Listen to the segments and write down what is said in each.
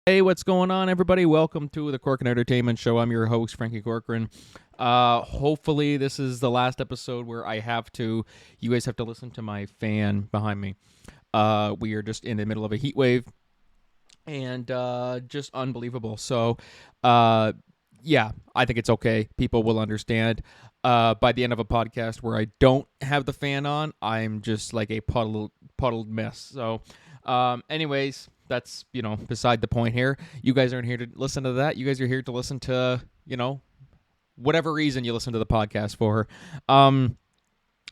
Hey, what's going on, everybody? Welcome to the Corcoran Entertainment Show. I'm your host, Franky Corcoran. Hopefully, this is the last episode where you guys have to listen to my fan behind me. We are just in the middle of a heat wave and just unbelievable. So, yeah, I think it's okay. People will understand. By the end of a podcast where I don't have the fan on, I'm just like a puddled mess. So, anyways, that's beside the point here. You guys aren't here to listen to that. You guys are here to listen to whatever reason you listen to the podcast for.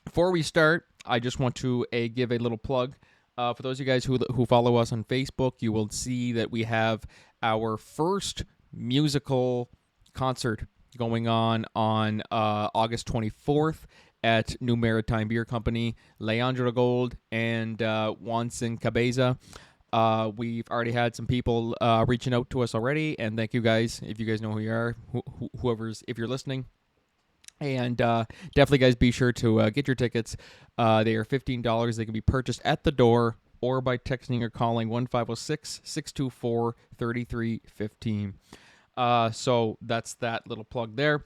Before we start, I just want to give a little plug. For those of you guys who follow us on Facebook, you will see that we have our first musical concert going on August 24th at New Maritime Beer Company, Leandro Gold and Juanson Cabeza. We've already had some people reaching out to us already, and thank you guys. If you guys know who you are, if you're listening. And definitely, guys, be sure to get your tickets. They are $15. They can be purchased at the door or by texting or calling 1-506-624-3315. So that's that little plug there.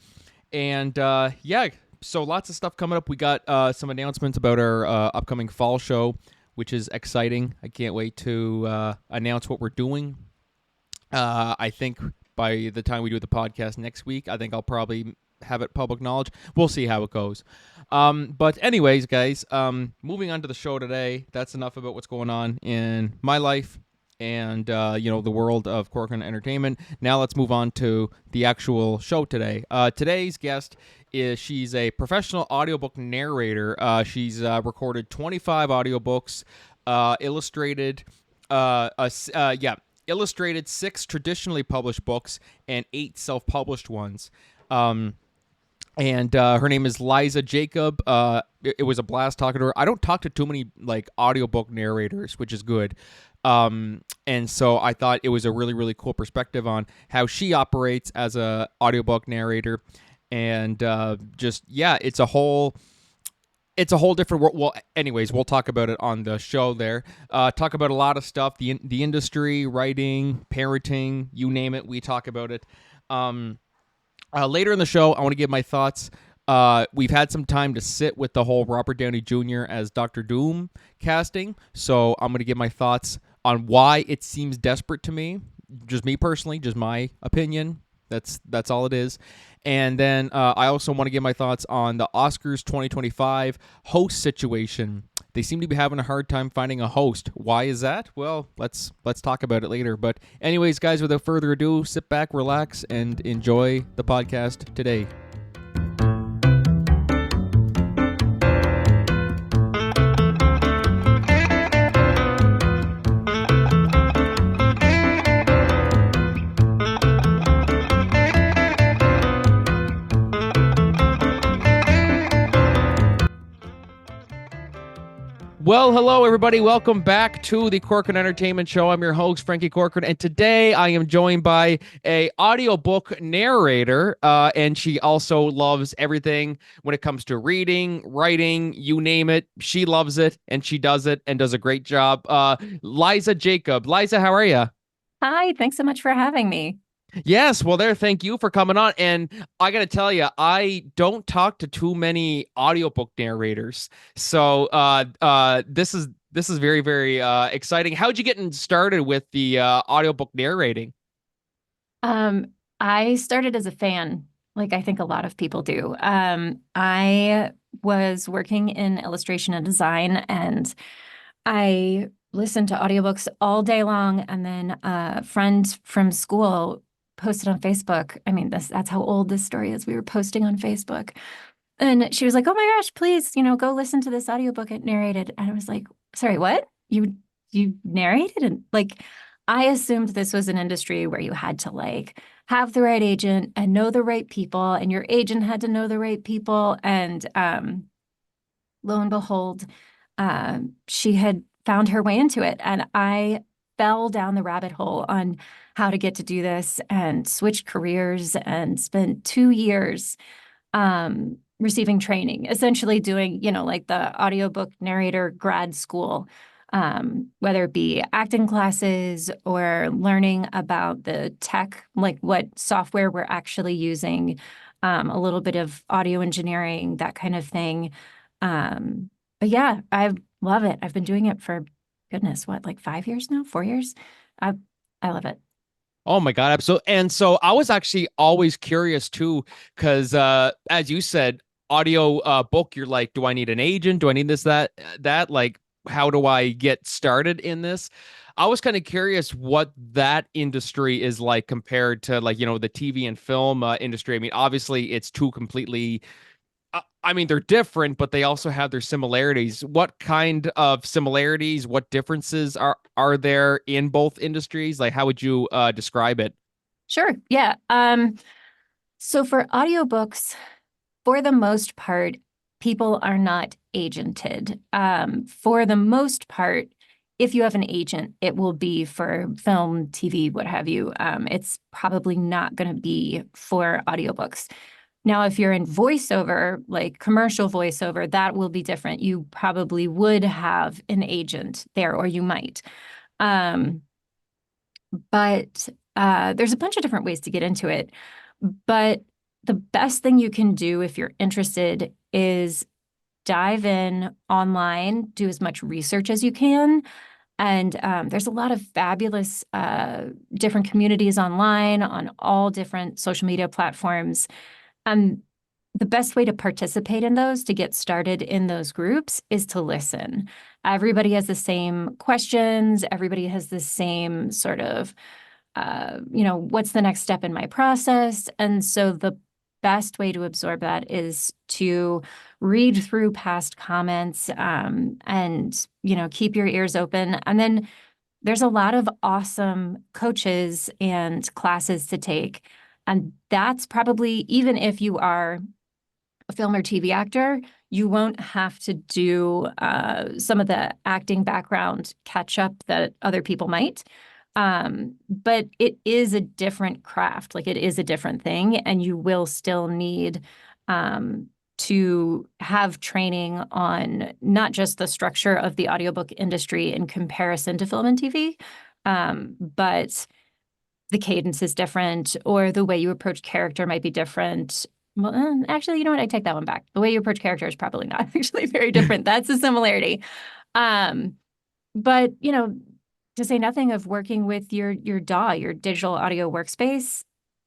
And yeah, so lots of stuff coming up. We got some announcements about our upcoming fall show, which is exciting. I can't wait to announce what we're doing. I think by the time we do the podcast next week, I think I'll probably have it public knowledge. We'll see how it goes. But anyways, guys, moving on to the show today. That's enough about what's going on in my life and the world of Corcoran Entertainment. Now let's move on to the actual show today. Today's guest she's a professional audiobook narrator. She's recorded 25 audiobooks, illustrated 6 traditionally published books and 8 self-published ones. And her name is Liza Jacob. It was a blast talking to her. I don't talk to too many audiobook narrators, which is good. And so I thought it was a really, really cool perspective on how she operates as a audiobook narrator. And it's a whole different world. Well, anyways, we'll talk about it on the show there. Talk about a lot of stuff, the industry, writing, parenting, you name it. We talk about it. Later in the show, I want to give my thoughts. We've had some time to sit with the whole Robert Downey Jr. as Dr. Doom casting, so I'm going to give my thoughts on why it seems desperate to me. Just me personally, just my opinion. That's all it is. And then I also want to give my thoughts on the Oscars 2025 host situation. They seem to be having a hard time finding a host. Why is that? Well, let's talk about it later. But anyways, guys, without further ado, sit back, relax, and enjoy the podcast today. Well, hello, everybody. Welcome back to the Corcoran Entertainment Show. I'm your host, Franky Corcoran, and today I am joined by a audiobook narrator, and she also loves everything when it comes to reading, writing, you name it. She loves it, and she does it, and does a great job. Liza Jacob. Liza, how are you? Hi, thanks so much for having me. Yes, well, thank you for coming on. And I got to tell you, I don't talk to too many audiobook narrators. So this is very, very exciting. How'd you get started with the audiobook narrating? I started as a fan, like I think a lot of people do. I was working in illustration and design, and I listened to audiobooks all day long. And then a friend from school posted on Facebook. I mean, that's how old this story is. We were posting on Facebook. And she was like, "Oh my gosh, please, go listen to this audiobook it narrated." And I was like, "Sorry, what? You narrated?" And I assumed this was an industry where you had to have the right agent and know the right people, and your agent had to know the right people. And lo and behold, she had found her way into it. And I fell down the rabbit hole on how to get to do this and switched careers and spent 2 years receiving training, essentially doing, the audiobook narrator grad school whether it be acting classes or learning about the tech, like what software we're actually using, a little bit of audio engineering, that kind of thing. But yeah, I love it. I've been doing it for goodness, what, like 5 years now, 4 years? I I love it. Oh my God, absolutely. And so I was actually always curious too, because as you said, audio book, you're like, do I need an agent? Do I need this, that? Like, how do I get started in this? I was kind of curious what that industry is like compared to like, the TV and film industry. I mean, obviously it's two completely I mean, they're different, but they also have their similarities. What kind of similarities, what differences are there in both industries? Like, how would you describe it? Sure. Yeah. So for audiobooks, for the most part, people are not agented. For the most part, if you have an agent, it will be for film, TV, what have you. It's probably not going to be for audiobooks. Now, if you're in voiceover, like commercial voiceover, that will be different. You probably would have an agent there, or you might. Um, but there's a bunch of different ways to get into it. But the best thing you can do if you're interested is dive in online, do as much research as you can. And there's a lot of fabulous different communities online on all different social media platforms. And the best way to participate in those, to get started in those groups, is to listen. Everybody has the same questions. Everybody has the same sort of, what's the next step in my process? And so the best way to absorb that is to read through past comments, and, keep your ears open. And then there's a lot of awesome coaches and classes to take. And that's probably, even if you are a film or TV actor, you won't have to do some of the acting background catch up that other people might. But it is a different craft, like it is a different thing, and you will still need to have training on not just the structure of the audiobook industry in comparison to film and TV, but the cadence is different, or the way you approach character might be different. Well, actually, you know what? I take that one back. The way you approach character is probably not actually very different. That's a similarity. Um, but to say nothing of working with your DAW, your digital audio workspace,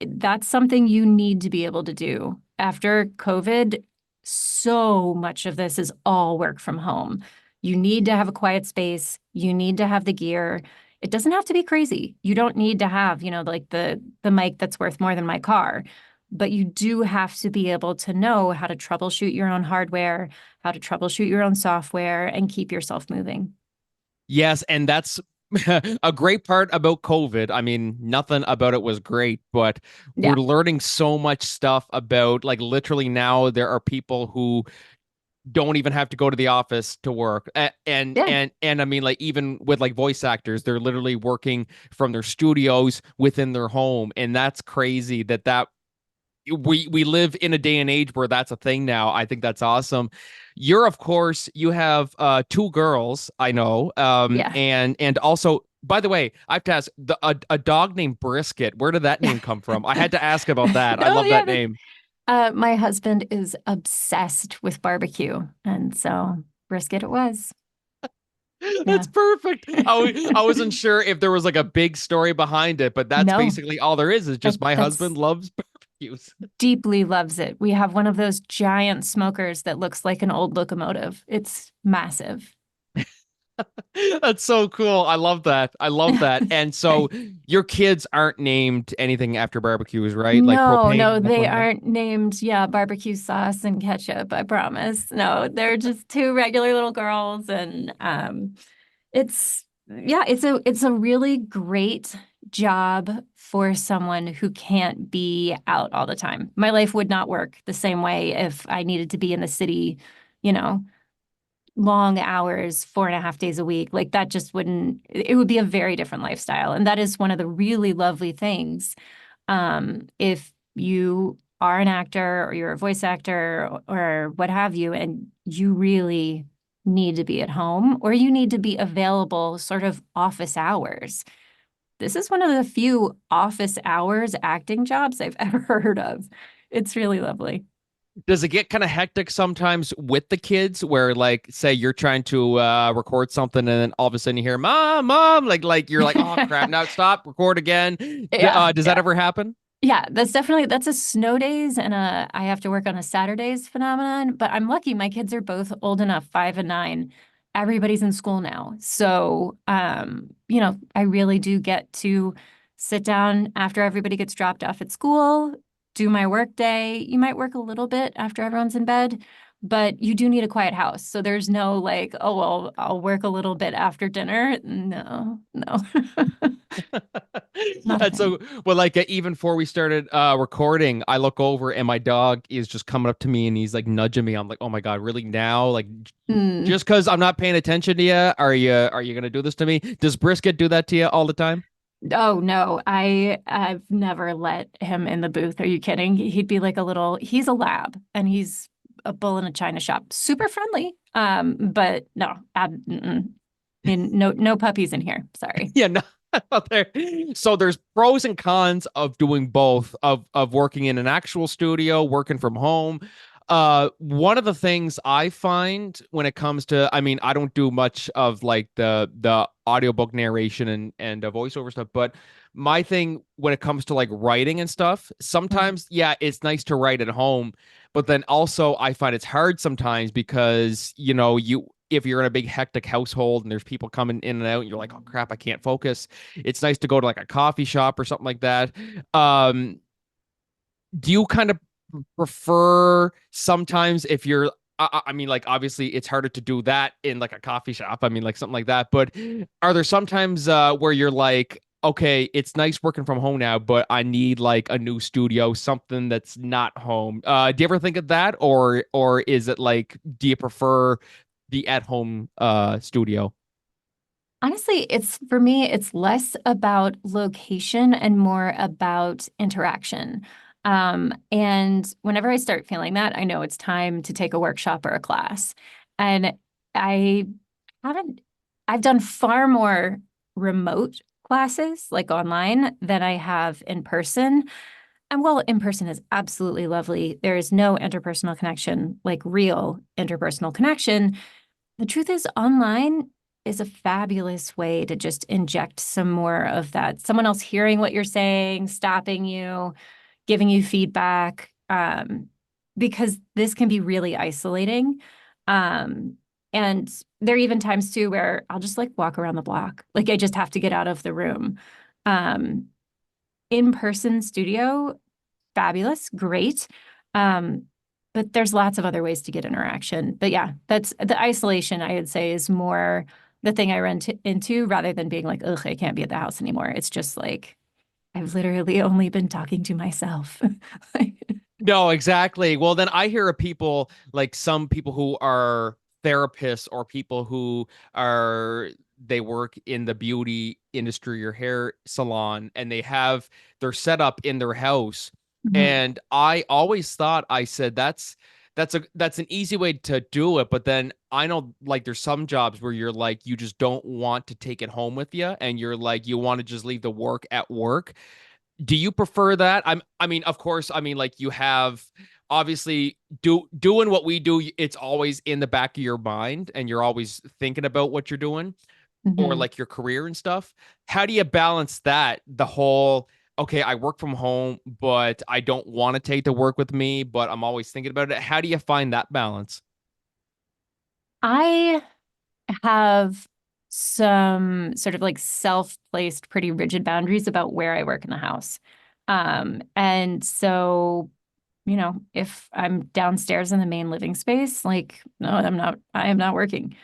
that's something you need to be able to do. After COVID, so much of this is all work from home. You need to have a quiet space. You need to have the gear. It doesn't have to be crazy. You don't need to have, like the mic that's worth more than my car. But you do have to be able to know how to troubleshoot your own hardware, how to troubleshoot your own software, and keep yourself moving. Yes, and that's a great part about COVID. I mean, nothing about it was great, but we're Yeah. learning so much stuff about, like, literally now there are people who don't even have to go to the office to work. Yeah. And I mean, like, even with like voice actors, they're literally working from their studios within their home, and that's crazy that we live in a day and age where that's a thing now. I think that's awesome. You're, of course, you have two girls, I know. Yeah. And also, by the way, I have to ask, a dog named Brisket, where did that name come from? I had to ask about that. I Oh love yeah, that name. my husband is obsessed with barbecue, and so brisket it was. Yeah. That's perfect. I wasn't sure if there was like a big story behind it, but that's No, basically all there is just my that's husband loves barbecues. deeply loves it. We have one of those giant smokers that looks like an old locomotive. It's massive. That's so cool. I love that. I love that. And so your kids aren't named anything after barbecues, right? Like No, propane, no, nothing they like that. aren't named, yeah, barbecue sauce and ketchup, I promise. No, they're just two regular little girls, and it's yeah, it's a really great job for someone who can't be out all the time. My life would not work the same way if I needed to be in the city, you know, long hours, 4.5 days a week. Like that just wouldn't, it would be a very different lifestyle. And that is one of the really lovely things. If you are an actor or you're a voice actor or what have you, and you really need to be at home or you need to be available sort of office hours. This is one of the few office hours acting jobs I've ever heard of. It's really lovely. Does it get kind of hectic sometimes with the kids where like say you're trying to record something and then all of a sudden you hear mom like you're like, oh crap, now stop, record again. Yeah, Does that yeah. ever happen? Yeah, that's a snow days and I have to work on a Saturdays phenomenon, but I'm lucky my kids are both old enough, 5 and 9. Everybody's in school now. So I really do get to sit down after everybody gets dropped off at school, do my work day. You might work a little bit after everyone's in bed, but you do need a quiet house. So there's no like, oh well, I'll work a little bit after dinner. No, no. Not a And thing. so, well, like even before we started recording, I look over and my dog is just coming up to me and he's like nudging me. I'm like, oh my God, really now? Like Mm. just because I'm not paying attention to you, are you gonna do this to me? Does Brisket do that to you all the time? Oh no, I've never let him in the booth. Are you kidding? He'd be like he's a lab and he's a bull in a china shop. Super friendly. But no, no puppies in here. Sorry. Yeah, no. There. So there's pros and cons of doing both of working in an actual studio, working from home. One of the things I find when it comes to, I mean, I don't do much of like the audiobook narration and voiceover stuff, but my thing when it comes to like writing and stuff, Mhm. sometimes, yeah, it's nice to write at home, but then also I find it's hard sometimes because, you if you're in a big hectic household and there's people coming in and out and you're like, oh crap, I can't focus. It's nice to go to like a coffee shop or something like that. Um, do you kind of prefer sometimes if you're I mean, like obviously it's harder to do that in like a coffee shop. I mean, like something like that. But are there sometimes where you're like, okay, it's nice working from home now, but I need like a new studio, something that's not home. Do you ever think of that, or is it like, do you prefer the at home studio? Honestly, it's for me, it's less about location and more about interaction. And whenever I start feeling that, I know it's time to take a workshop or a class. And I haven't, I've done far more remote classes, like online, than I have in person. And while in person is absolutely lovely, there is no interpersonal connection like real interpersonal connection. The truth is, online is a fabulous way to just inject some more of that. Someone else hearing what you're saying, stopping you, giving you feedback, because this can be really isolating. Um, and there are even times too where I'll just like walk around the block. Like I just have to get out of the room. Um, In-person studio, fabulous, great. Um, but there's lots of other ways to get interaction. But yeah, that's the isolation, I would say, is more the thing I run into rather than being like, ugh, I can't be at the house anymore. It's just like, I've literally only been talking to myself. No, exactly. Well, then I hear of people like some people who are therapists or people who are they work in the beauty industry or hair salon and they have their setup in their house. Mhm. And I always thought I said that's an easy way to do it, but then I know like there's some jobs where you're like you just don't want to take it home with you and you're like you want to just leave the work at work. Do you prefer that? I mean, of course, I mean, like you have obviously doing what we do, it's always in the back of your mind and you're always thinking about what you're doing or Mhm. like your career and stuff. How do you balance that? The whole, okay, I work from home, but I don't want to take the work with me, but I'm always thinking about it. How do you find that balance? I have some sort of like self-placed, pretty rigid boundaries about where I work in the house. And so if I'm downstairs in the main living space, like, no, I am not working.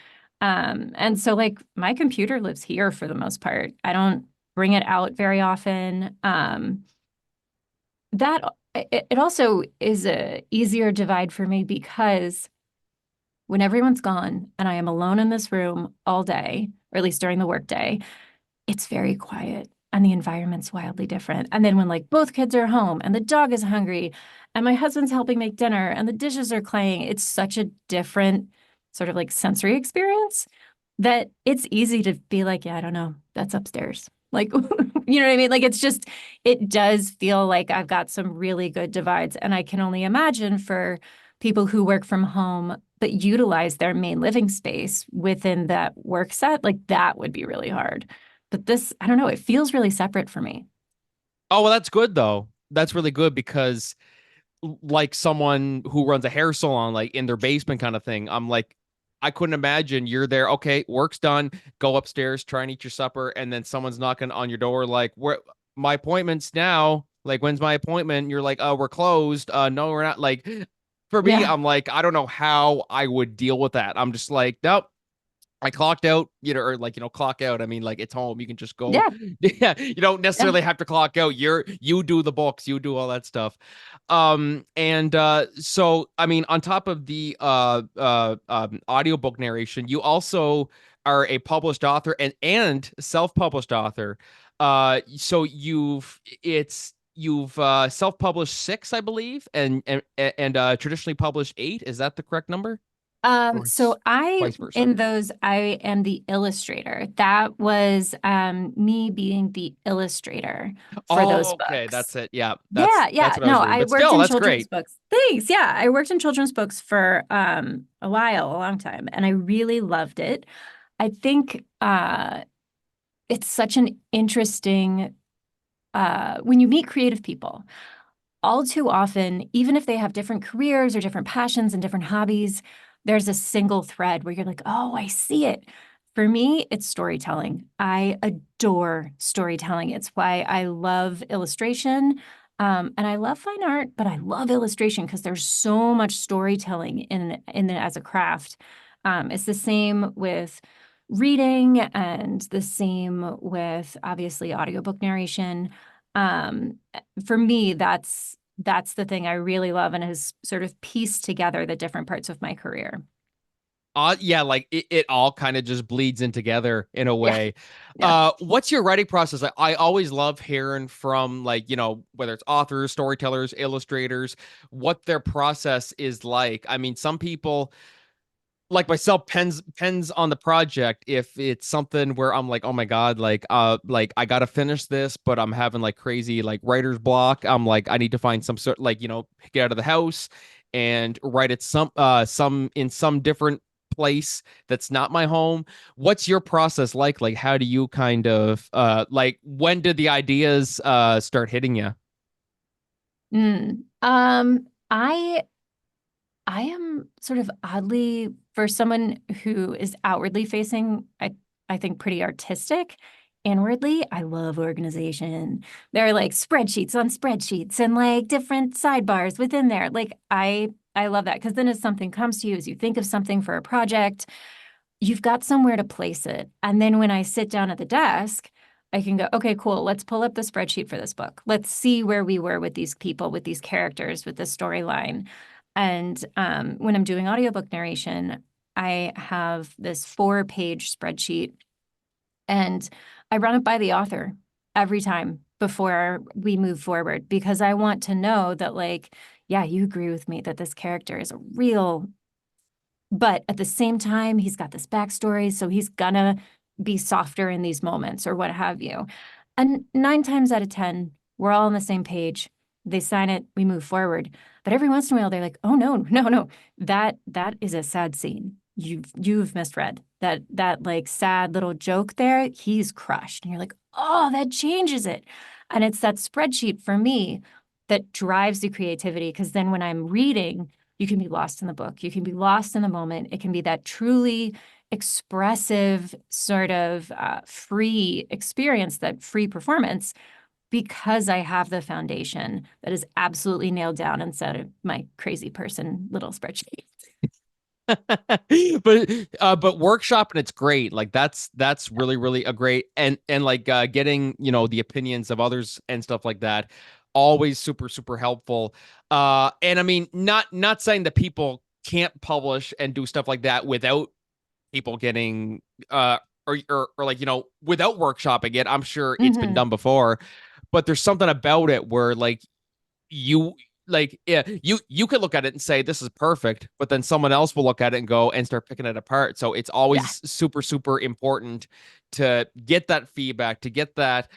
And so like my computer lives here for the most part. I don't bring it out very often. That it also is a easier divide for me because when everyone's gone and I am alone in this room all day, or at least during the workday, it's very quiet and the environment's wildly different. And then when like both kids are home and the dog is hungry and my husband's helping make dinner and the dishes are claying, it's such a different sort of like sensory experience that it's easy to be like, yeah, I don't know, that's upstairs. Like, you know what I mean? Like, it's just, it does feel like I've got some really good divides. And I can only imagine for people who work from home but utilize their main living space within that work set, like that would be really hard. But this, I don't know, it feels really separate for me. Oh, well, that's good though. That's really good because like someone who runs a hair salon, like in their basement kind of thing, I'm like, I couldn't imagine you're there. Okay, work's done. Go upstairs, try and eat your supper, and then someone's knocking on your door, like, "Where my appointment's now? Like, when's my appointment?" And you're like, "Oh, we're closed. No, we're not." Like, for me, Yeah. I'm like, I don't know how I would deal with that. I'm just like, nope. I clocked out, or like, clock out. I mean, like it's home. You can just go. Yeah. Yeah, you don't Yeah. necessarily have to clock out. You do the books, you do all that stuff. And so I mean, on top of the audiobook narration, you also are a published author and self-published author. So you've self-published 6, I believe, and traditionally published 8. Is that the correct number? Or So it's I, vice versa? in those, I am the illustrator. That was me being the illustrator for those Oh, okay, books. that's it. Yeah, Yeah, that's yeah. what I was No, reading. I But worked still, in that's children's great. books. Thanks. Yeah, I worked in children's books for a while, a long time, and I really loved it. I think it's such an interesting when you meet creative people, all too often, even if they have different careers or different passions and different hobbies, there's a single thread where you're like, oh, I see it. For me, it's storytelling. I adore storytelling. It's why I love illustration. And I love fine art, but I love illustration because there's so much storytelling in it as a craft. It's the same with reading and the same with obviously audiobook narration. Um, for me, that's the thing I really love and has sort of pieced together the different parts of my career. Yeah, like it all kind of just bleeds in together in a Yeah. way. Yeah. What's your writing process? I always love hearing from, like, whether it's authors, storytellers, illustrators, what their process is like. I mean, some people like myself pens on the project if it's something where I'm like, oh my god, like I gotta finish this, but I'm having like crazy like writer's block. I'm like, I need to find some sort, like, get out of the house and write it some in some different place that's not my home. What's your process like? Like, how do you kind of like, when did the ideas start hitting you? I am sort of oddly, for someone who is outwardly facing, I think pretty artistic. Inwardly, I love organization. There are like spreadsheets on spreadsheets and like different sidebars within there. Like I love that because then as something comes to you, as you think of something for a project, you've got somewhere to place it. And then when I sit down at the desk, I can go, okay, cool. Let's pull up the spreadsheet for this book. Let's see where we were with these people, with these characters, with this storyline. And when I'm doing audiobook narration, I have this 4-page spreadsheet and I run it by the author every time before we move forward because I want to know that, like, yeah, you agree with me that this character is a real, but at the same time, he's got this backstory, so he's gonna be softer in these moments or what have you. And 9 times out of 10, we're all on the same page. They sign it, we move forward. But every once in a while, they're like, "Oh no, no, no, that is a sad scene. You've misread that like sad little joke there. He's crushed." And you're like, "Oh, that changes it." And it's that spreadsheet for me that drives the creativity because then when I'm reading, you can be lost in the book. You can be lost in the moment. It can be that truly expressive, sort of free experience, that free performance, because I have the foundation that is absolutely nailed down inside of my crazy person little spreadsheet. but workshop, and it's great. Like that's really really a great, and like getting the opinions of others and stuff like that, always super super helpful. And I mean, not saying that people can't publish and do stuff like that without people getting or like without workshopping it. I'm sure it's been Hmm. done before, but there's something about it where like you like yeah, you could look at it and say this is perfect, but then someone else will look at it and go and start picking it apart. So it's Yeah. always super super important to get that feedback, to get that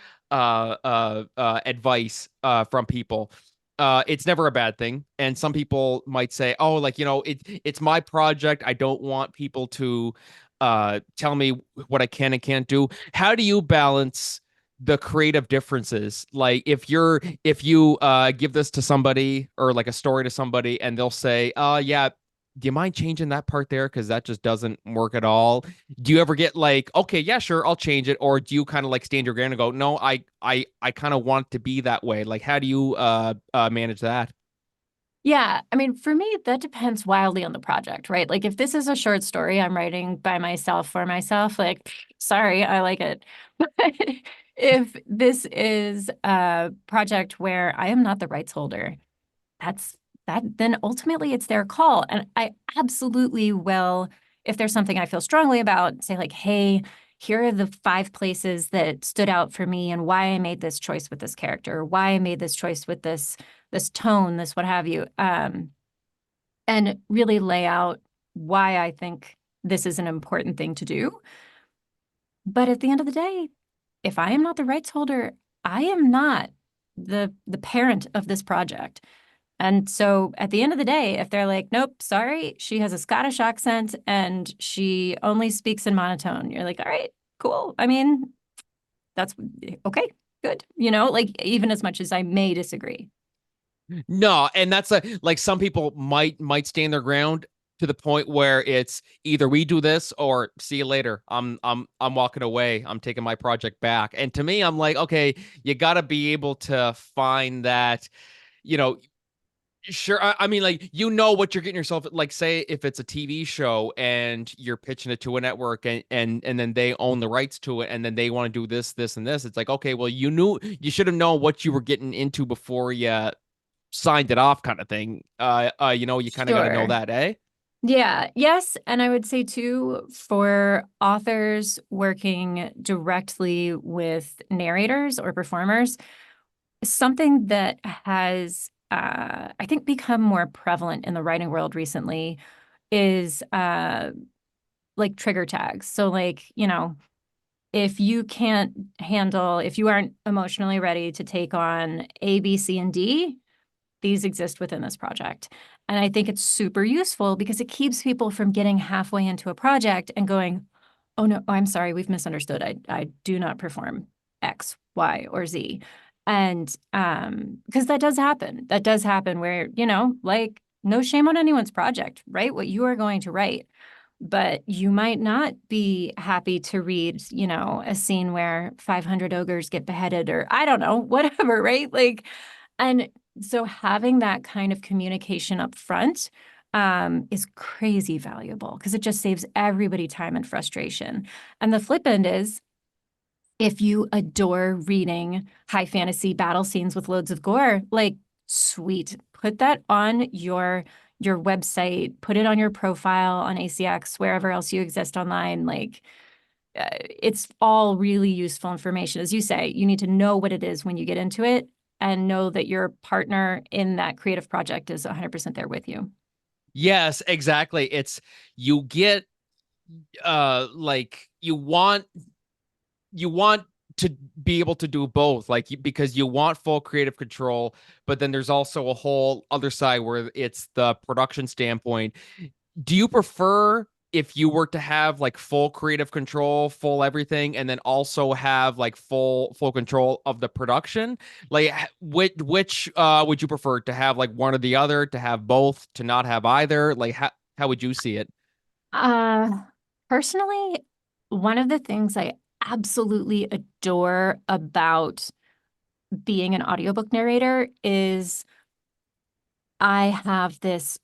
advice from people. It's never a bad thing. And some people might say, "Oh, like it's my project. I don't want people to tell me what I can and can't do." How do you balance the creative differences? Like if you give this to somebody or like a story to somebody and they'll say, yeah, do you mind changing that part there because that just doesn't work at all? Do you ever get like, okay, yeah, sure, I'll change it, or do you kind of like stand your ground and go, no, I kind of want to be that way? Like, how do you manage that? Yeah, I mean, for me, that depends wildly on the project, right? Like if this is a short story I'm writing by myself for myself, like, sorry, I like it. But if this is a project where I am not the rights holder, that's then ultimately it's their call. And I absolutely will, if there's something I feel strongly about, say like, hey, here are the 5 places that stood out for me and why I made this choice with this character, or why I made this choice with this tone, this what have you. And really lay out why I think this is an important thing to do. But at the end of the day, if I am not the rights holder, I am not the parent of this project. And so at the end of the day, if they're like, nope, sorry, she has a Scottish accent and she only speaks in monotone, you're like, all right, cool. I mean, that's okay, good. Like even as much as I may disagree. No, and that's like some people might stand their ground to the point where it's either we do this or see you later. I'm walking away. I'm taking my project back. And to me, I'm like, okay, you got to be able to find that, you know, sure. I mean, like what you're getting yourself. Like, say if it's a TV show and you're pitching it to a network and then they own the rights to it and then they want to do this, this, and this. It's like, okay, well, you should have known what you were getting into before you signed it off, kind of thing. You kind of got to know Sure. that, eh? Yeah, yes. And I would say too, for authors working directly with narrators or performers, something that has, I think, become more prevalent in the writing world recently is like trigger tags. So, like, if you can't handle, if you aren't emotionally ready to take on A, B, C, and D, these exist within this project. And I think it's super useful because it keeps people from getting halfway into a project and going, oh no, I'm sorry, we've misunderstood. I do not perform X, Y, or Z. And because that does happen. That does happen where, like no shame on anyone's project, write what you are going to write. But you might not be happy to read, a scene where 500 ogres get beheaded or I don't know, whatever, right? Like, and so having that kind of communication up front is crazy valuable because it just saves everybody time and frustration. And the flip end is if you adore reading high fantasy battle scenes with loads of gore, like sweet, put that on your website, put it on your profile on ACX, wherever else you exist online. Like it's all really useful information. As you say, you need to know what it is when you get into it and know that your partner in that creative project is 100% there with you. Yes, exactly. It's you get like you want to be able to do both, like because you want full creative control, but then there's also a whole other side where it's the production standpoint. Do you prefer if you were to have like full creative control, full everything, and then also have like full control of the production? Like which would you prefer to have, like one or the other, to have both, to not have either? Like how would you see it? Uh, Personally, one of the things I absolutely adore about being an audiobook narrator is I have this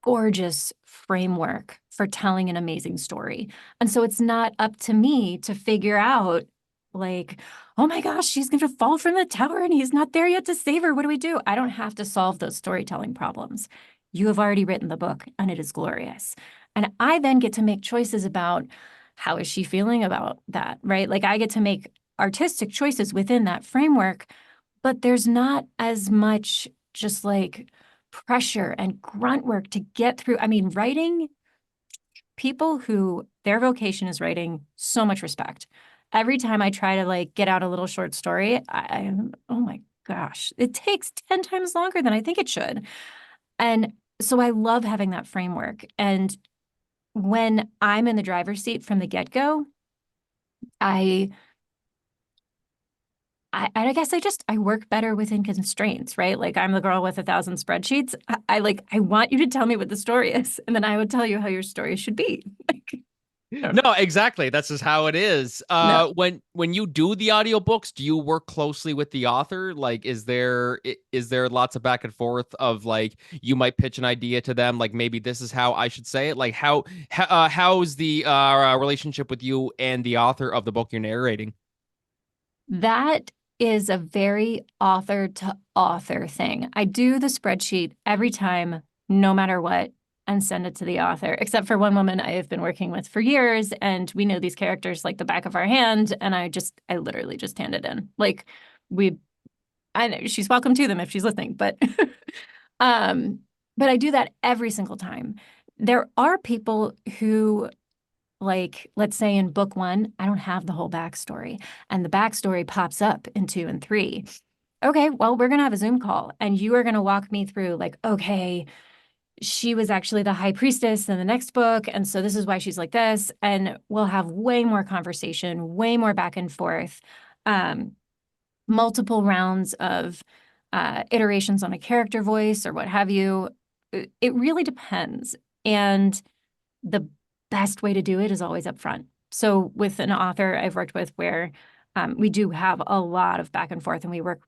gorgeous framework for telling an amazing story. And so it's not up to me to figure out, like, oh my gosh, she's going to fall from the tower and he's not there yet to save her. What do we do? I don't have to solve those storytelling problems. You have already written the book and it is glorious. And I then get to make choices about how is she feeling about that, right? Like I get to make artistic choices within that framework, but there's not as much just like pressure and grunt work to get through. I mean, writing, people who their vocation is writing, so much respect. Every time I try to like get out a little short story, oh my gosh, it takes 10 times longer than I think it should. And so I love having that framework. And when I'm in the driver's seat from the get-go, I I guess I work better within constraints, right? Like I'm the girl with 1,000 spreadsheets. I want you to tell me what the story is, and then I would tell you how your story should be. Like, I don't know. No, exactly. That's just how it is. No, When you do the audiobooks, do you work closely with the author? Like, is there lots of back and forth of like you might pitch an idea to them, like maybe this is how I should say it? Like how's the relationship with you and the author of the book you're narrating? that is a very author to author thing. I do the spreadsheet every time, no matter what, and send it to the author, except for one woman I have been working with for years, and we know these characters like the back of our hand, and I literally just hand it in. Like we, I know she's welcome to them if she's listening, but um, but I do that every single time. There are people who, like, let's say in book one, I don't have the whole backstory, and the backstory pops up in two and three. Okay, well, we're gonna have a Zoom call, and you are gonna walk me through, like, okay, she was actually the high priestess in the next book, and so this is why she's like this, and we'll have way more conversation, way more back and forth, um, multiple rounds of iterations on a character voice or what have you. It really depends, and the best way to do it is always up front. So with an author I've worked with where we do have a lot of back and forth and we work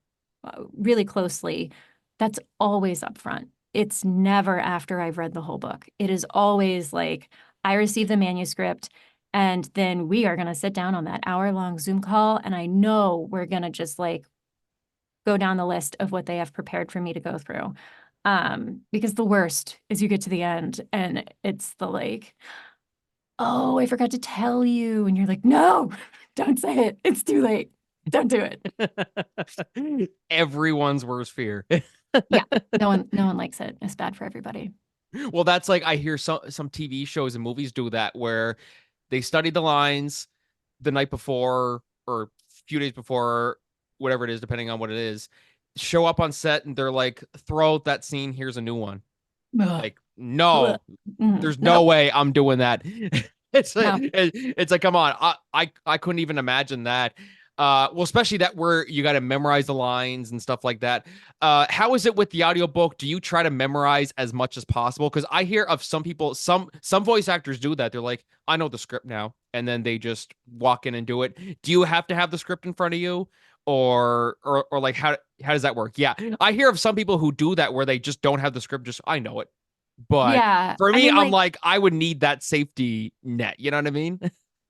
really closely, that's always up front. It's never after I've read the whole book. It is always like I receive the manuscript and then we are going to sit down on that hour-long Zoom call, and I know we're going to just like go down the list of what they have prepared for me to go through. Because the worst is you get to the end and it's the like, oh, I forgot to tell you. And you're like, no, don't say it. It's too late. Don't do it. Everyone's worst fear. Yeah. No one likes it. It's bad for everybody. Well, that's like I hear some TV shows and movies do that where they study the lines the night before or a few days before, whatever it is, depending on what it is, show up on set and they're like, throw out that scene, here's a new one. Ugh. Like, no, there's no No, way I'm doing that. no. It's like, come on, I couldn't even imagine that. Well, especially that where you got to memorize the lines and stuff like that. How is it with the audiobook? Do you try to memorize as much as possible? Because I hear of some people, some voice actors do that. They're like, I know the script now, and then they just walk in and do it. Do you have to have the script in front of you, or like how does that work? Yeah, I hear of some people who do that where they just don't have the script. Just I know it, but Yeah. for I me, mean, I'm like, like I would need that safety net. You know what I mean?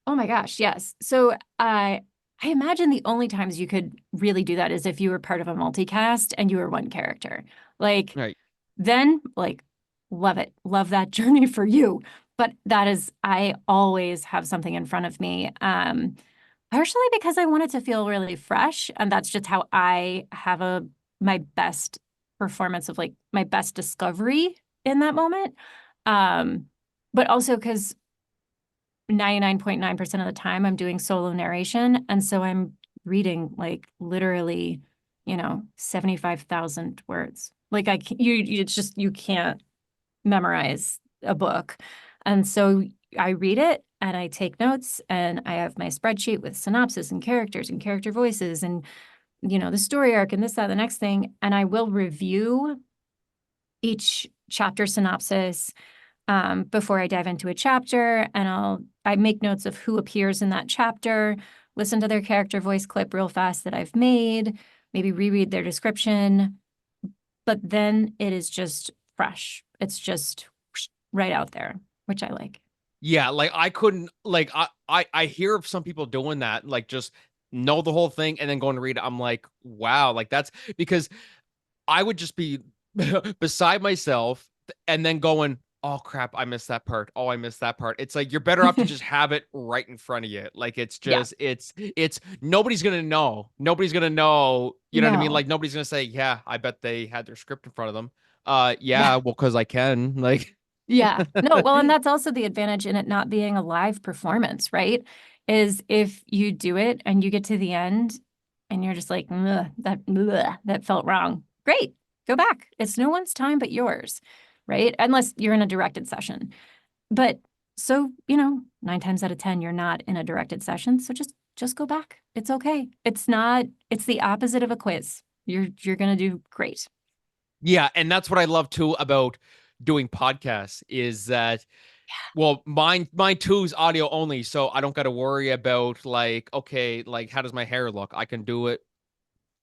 oh my gosh, yes. So I imagine the only times you could really do that is if you were part of a multicast and you were one character. Like Right. then like love it. Love that journey for you. But that is I always have something in front of me. Partially because I want it to feel really fresh, and that's just how I have my best performance of like my best discovery in that moment. Um, but also because 99.9% of the time I'm doing solo narration. And so I'm reading like literally, 75,000 words. Like it's just, you can't memorize a book. And so I read it and I take notes and I have my spreadsheet with synopsis and characters and character voices and, the story arc and this, that, the next thing. And I will review each chapter synopsis before I dive into a chapter, and I make notes of who appears in that chapter, listen to their character voice clip real fast that I've made, maybe reread their description, but then it is just fresh. It's just right out there, which I like. Yeah, like I couldn't like I hear of some people doing that, like just know the whole thing and then going to read it. I'm like, wow, like that's because I would just be beside myself and then going, oh crap, I missed that part. Oh, I missed that part. It's like you're better off to just have it right in front of you. Like it's Yeah. just it's nobody's gonna know. Nobody's gonna know. You know what I mean? No. Like nobody's gonna say, yeah, I bet they had their script in front of them. Yeah. Yeah, well, because I can. Like Yeah. No, well, and that's also the advantage in it not being a live performance, right? Is if you do it and you get to the end and you're just like, "Ugh, that felt wrong." Great. Go back. It's no one's time but yours, right? Unless you're in a directed session. But so, 9 times out of 10, you're not in a directed session. So just go back. It's okay. It's the opposite of a quiz. You're gonna do great. yeah, and that's what I love too about doing podcasts is that well, mine too is audio only, so I don't got to worry about like, okay, like how does my hair look? I can do it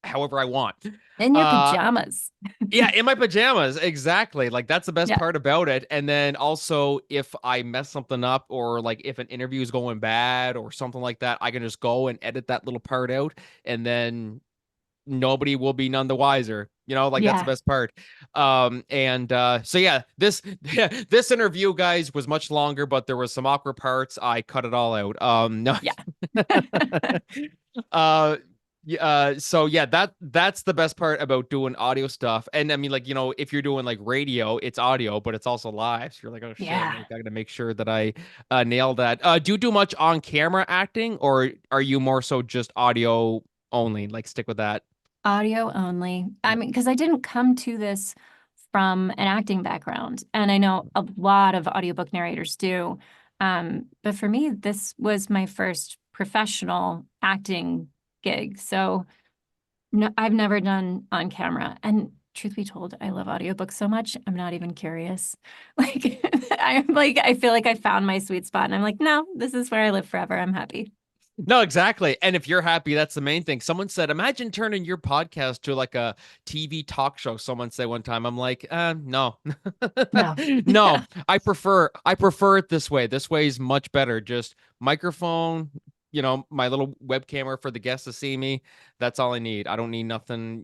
however I want. In your Uh pajamas. yeah, in my pajamas, exactly. Like that's the best Yeah. part about it. And then also if I mess something up or like if an interview is going bad or something like that, I can just go and edit that little part out and then nobody will be none the wiser. You know, like that's the Yeah. best part. And so yeah, this this interview, guys, was much longer, but there was some awkward parts. I cut it all out. No. Yeah. uh so yeah, that's the best part about doing audio stuff. And I mean, like, if you're doing like radio, it's audio, but it's also live. So you're like, oh shit, Yeah. like I gotta make sure that I nail that. Do you do much on camera acting, or are you more so just audio only? Like stick with that. Audio only. I mean, because I didn't come to this from an acting background, and I know a lot of audiobook narrators do. But for me, this was my first professional acting gig. So no, I've never done on camera. And truth be told, I love audiobooks so much, I'm not even curious. Like I feel like I found my sweet spot and I'm like, no, this is where I live forever. I'm happy. No, exactly. And if you're happy, that's the main thing. Someone said, imagine turning your podcast to like a TV talk show. Someone said one time, I'm like, no, No. no, I prefer it this way. This way is much better. Just microphone, my little web camera for the guests to see me. That's all I need. I don't need nothing,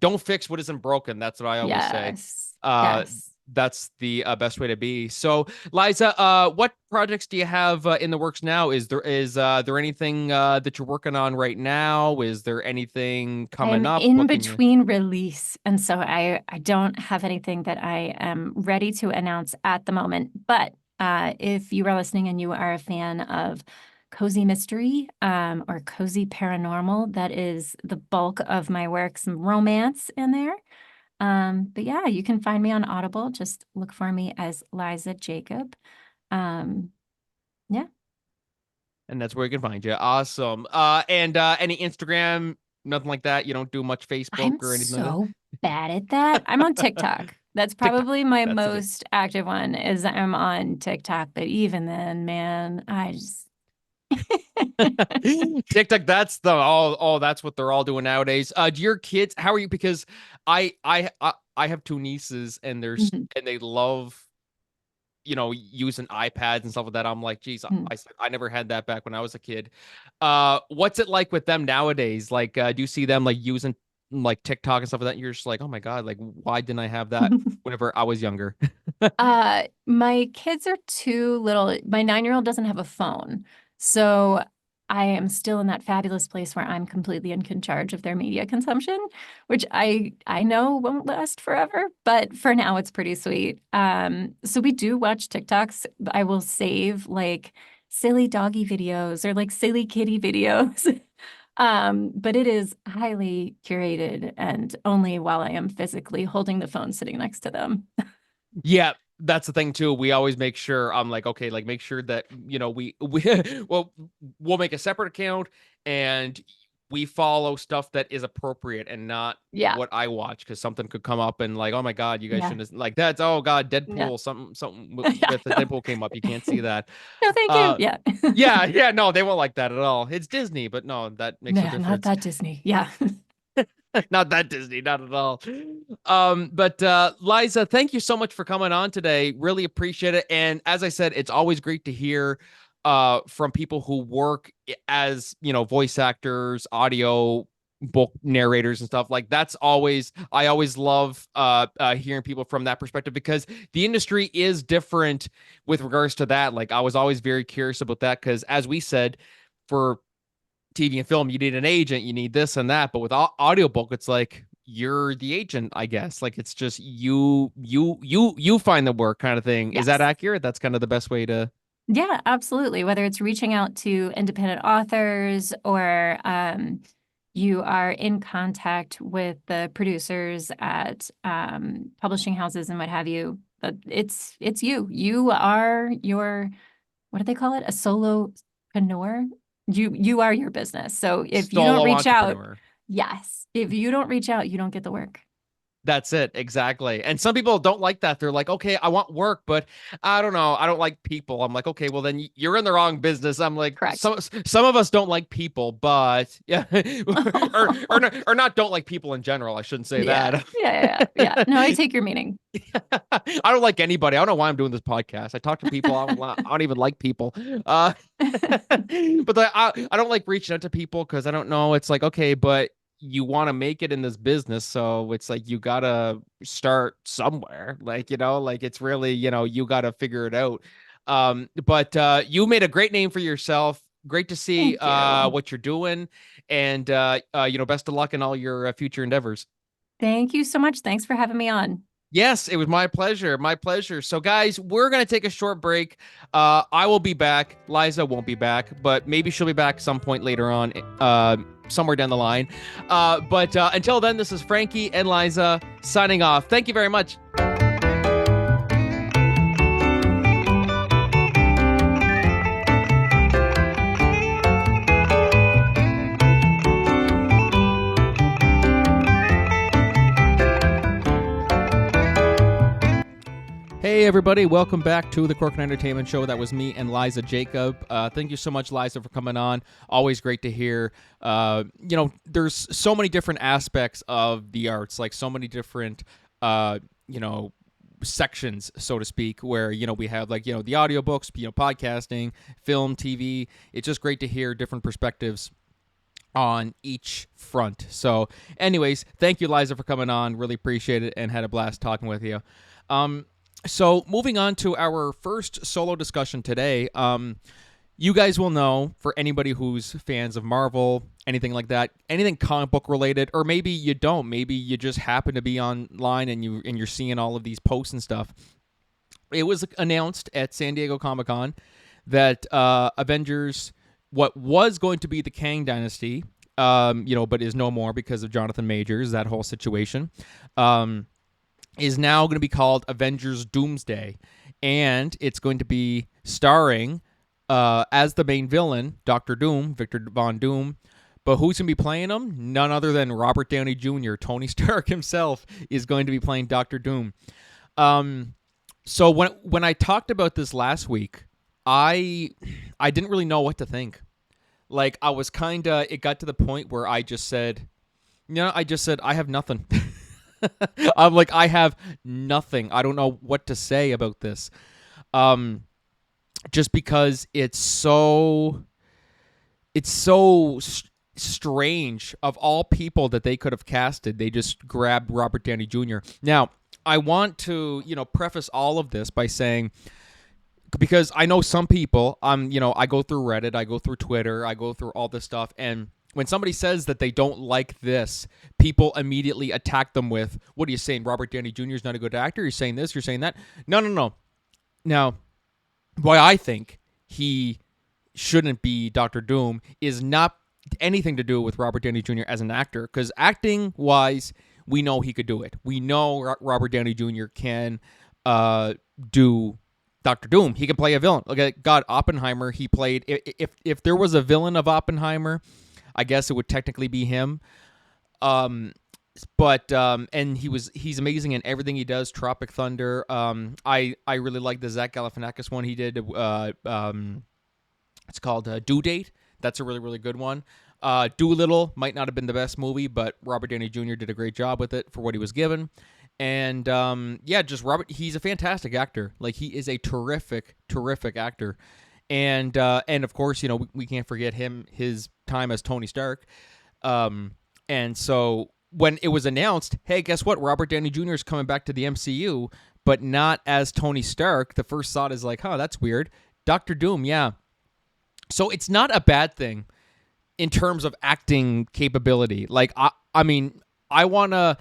don't fix what isn't broken. That's what I always say. Yes. Uh, Yes. that's the best way to be. So, Liza, what projects do you have in the works now? Is there anything that you're working on right now? Is there anything coming I'm up? in What can you? between release, and so I don't have anything that I am ready to announce at the moment. But if you are listening and you are a fan of cozy mystery or cozy paranormal, that is the bulk of my work. Some romance in there. But yeah, you can find me on Audible. Just look for me as Liza Jacob. Um, yeah, And that's where you can find you. Awesome. And any Instagram, nothing like that. You don't do much Facebook I'm or anything like so bad at that. I'm on TikTok. That's TikTok. probably my That's the good. most active one is I'm on TikTok. But even then, man, I just TikTok, that's the all that's what they're all doing nowadays. Do your kids, how are you? Because I have two nieces and Mhm, they love, using iPads and stuff like that. I'm like, geez, mhm. I never had that back when I was a kid. What's it like with them nowadays? Like, do you see them like using like TikTok and stuff like that? You're just like, oh my God, like why didn't I have that whenever I was younger? My kids are too little. My 9-year-old doesn't have a phone. So I am still in that fabulous place where I'm completely in charge of their media consumption, which I know won't last forever, but for now it's pretty sweet. So we do watch TikToks. I will save like silly doggy videos or like silly kitty videos. But it is highly curated and only while I am physically holding the phone sitting next to them. Yeah, that's the thing too. We always make sure I'm like, okay, like make sure that, we well, we'll make a separate account and we follow stuff that is appropriate and not Yeah. what I watch because something could come up and like, oh my God, you guys Yeah. shouldn't like that's oh God, Yeah. Deadpool, something Yeah. with the Deadpool came up. You can't see that. No, thank you. Uh Yeah. yeah, yeah, no, they won't like that at all. It's Disney, but no, that makes no Nah, not difference. that Disney. Yeah. Not that Disney, not at all. But Liza, thank you so much for coming on today. Really appreciate it. And as I said, it's always great to hear from people who work as, voice actors, audio book narrators and stuff, like that's always, I always love hearing people from that perspective, because the industry is different with regards to that. Like I was always very curious about that, because as we said, for TV and film, you need an agent, you need this and that, but with audiobook, it's like you're the agent, I guess. Like it's just you find the work kind of thing. Is that Yes. accurate? That's kind of the best way to. Yeah, absolutely. Whether it's reaching out to independent authors or you are in contact with the producers at publishing houses and what have you, but it's you. You are your, what do they call it? A solopreneur. You are your business. So if you don't Solo reach out, entrepreneur. yes, if you don't reach out, you don't get the work. That's it, exactly. And some people don't like that. They're like, okay, I want work, but I don't know, I don't like people. I'm like, okay, well then you're in the wrong business. I'm like, Correct. some of us don't like people, but yeah, or not don't like people in general. I shouldn't say Yeah, that. yeah. No, I take your meaning. I don't like anybody. I don't know why I'm doing this podcast. I talk to people. I don't even like people. But I don't like reaching out to people because I don't know. It's like, okay, but you want to make it in this business, so it's like you gotta start somewhere. Like, like it's really, you gotta figure it out. But you made a great name for yourself. Great to see Thank you. what you're doing, and best of luck in all your future endeavors. Thank you so much. Thanks for having me on. Yes, it was my pleasure. My pleasure. So, guys, we're going to take a short break. I will be back. Liza won't be back, but maybe she'll be back some point later on, somewhere down the line. But until then, this is Franky and Liza signing off. Thank you very much. Hey everybody, welcome back to the Corkin Entertainment Show. That was me and Liza Jacob. Thank you so much, Liza, for coming on. Always great to hear. There's so many different aspects of the arts, like so many different, sections, so to speak, where, we have like, the audiobooks, podcasting, film, TV. It's just great to hear different perspectives on each front. So anyways, thank you, Liza, for coming on. Really appreciate it and had a blast talking with you. So moving on to our first solo discussion today, you guys will know, for anybody who's fans of Marvel, anything like that, anything comic book related, or maybe you don't, maybe you just happen to be online and you're seeing all of these posts and stuff. It was announced at San Diego Comic-Con that Avengers, what was going to be the Kang Dynasty, but is no more because of Jonathan Majors, that whole situation, is now going to be called Avengers Doomsday. And it's going to be starring, as the main villain, Dr. Doom, Victor Von Doom. But who's going to be playing him? None other than Robert Downey Jr. Tony Stark himself is going to be playing Dr. Doom. So when I talked about this last week, I didn't really know what to think. Like, I was it got to the point where I just said, I have nothing. I'm like, I have nothing. I don't know what to say about this. Just because it's so strange. Of all people that they could have casted, they just grabbed Robert Downey Jr. Now, I want to, preface all of this by saying, because I know some people, I go through Reddit, I go through Twitter, I go through all this stuff, and when somebody says that they don't like this, people immediately attack them with, what are you saying, Robert Downey Jr. is not a good actor? You're saying this, you're saying that? No. Now, why I think he shouldn't be Dr. Doom is not anything to do with Robert Downey Jr. as an actor, because acting-wise, we know he could do it. We know Robert Downey Jr. can do Dr. Doom. He can play a villain. Okay, God, Oppenheimer, he played... If there was a villain of Oppenheimer, I guess it would technically be him. And he's amazing in everything he does. Tropic Thunder. I really like the Zach Galifianakis one he did. It's called Due Date. That's a really, really good one. Doolittle might not have been the best movie, but Robert Downey Jr. did a great job with it for what he was given. And just Robert, he's a fantastic actor. Like, he is a terrific, terrific actor. And of course, we can't forget his time as Tony Stark. And so when it was announced, hey, guess what? Robert Downey Jr. is coming back to the MCU, but not as Tony Stark. The first thought is like, that's weird. Doctor Doom, yeah. So it's not a bad thing in terms of acting capability. Like, I mean, I want to...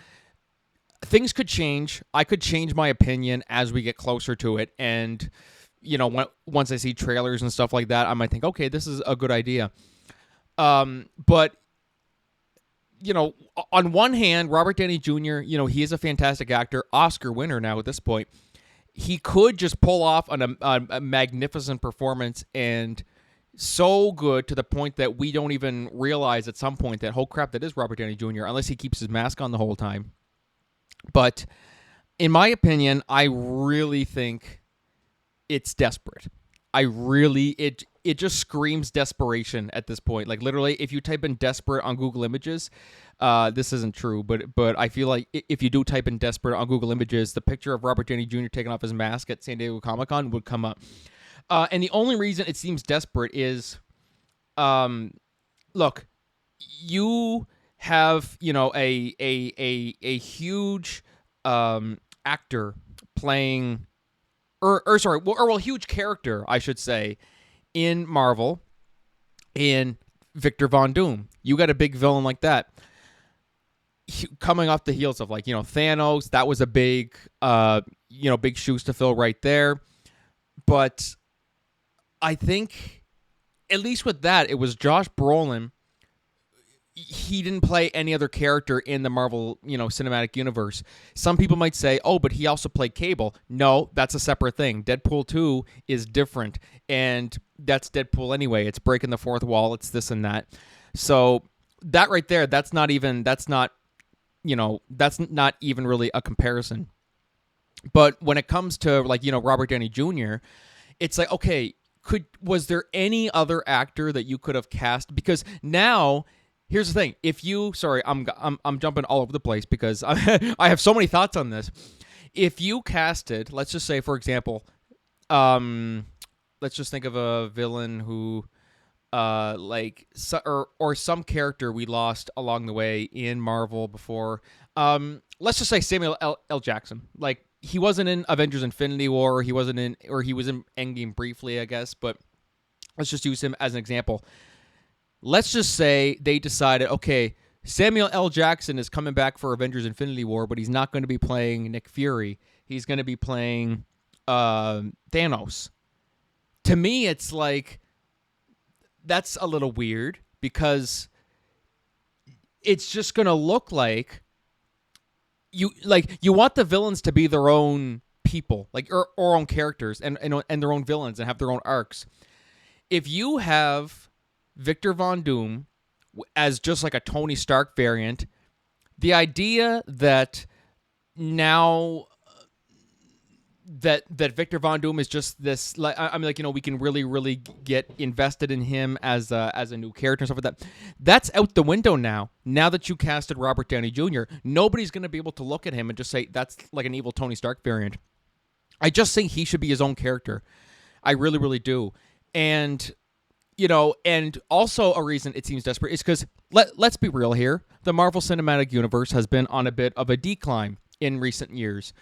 Things could change. I could change my opinion as we get closer to it. And, once I see trailers and stuff like that, I might think, okay, this is a good idea. But, on one hand, Robert Downey Jr., he is a fantastic actor, Oscar winner now at this point. He could just pull off a magnificent performance and so good to the point that we don't even realize at some point that, oh crap, that is Robert Downey Jr., unless he keeps his mask on the whole time. But in my opinion, I really think it's desperate. It just screams desperation at this point. Like literally, if you type in desperate on Google Images, this isn't true, but I feel like if you do type in desperate on Google Images, the picture of Robert Downey Jr. taking off his mask at San Diego Comic-Con would come up. And the only reason it seems desperate is, look, you have, a huge actor playing, huge character, I should say, in Marvel, in Victor Von Doom. You got a big villain like that. Coming off the heels of Thanos, that was a big, big shoes to fill right there. But I think, at least with that, it was Josh Brolin. He didn't play any other character in the Marvel, cinematic universe. Some people might say, oh, but he also played Cable. No, that's a separate thing. Deadpool 2 is different, and that's Deadpool anyway. It's breaking the fourth wall. It's this and that. So that right there, that's not even really a comparison. But when it comes to Robert Downey Jr., it's like, okay, was there any other actor that you could have cast? Because now, here's the thing. If you, sorry, I'm jumping all over the place because I have so many thoughts on this. If you casted, let's just say, for example, let's just think of a villain who, or some character we lost along the way in Marvel before. Let's just say Samuel L. Jackson. Like, he wasn't in Avengers Infinity War. He was in Endgame briefly, I guess. But let's just use him as an example. Let's just say they decided, okay, Samuel L. Jackson is coming back for Avengers Infinity War, but he's not going to be playing Nick Fury. He's going to be playing Thanos. To me, it's like, that's a little weird because it's just going to look like you want the villains to be their own people, or own characters and their own villains and have their own arcs. If you have Victor Von Doom as just like a Tony Stark variant, the idea that now that Victor Von Doom is just this, we can really get invested in him as a new character and stuff like that. That's out the window now. Now that you casted Robert Downey Jr., nobody's going to be able to look at him and just say that's like an evil Tony Stark variant. I just think he should be his own character. I really do. And and also a reason it seems desperate is because let's be real here. The Marvel Cinematic Universe has been on a bit of a decline in recent years.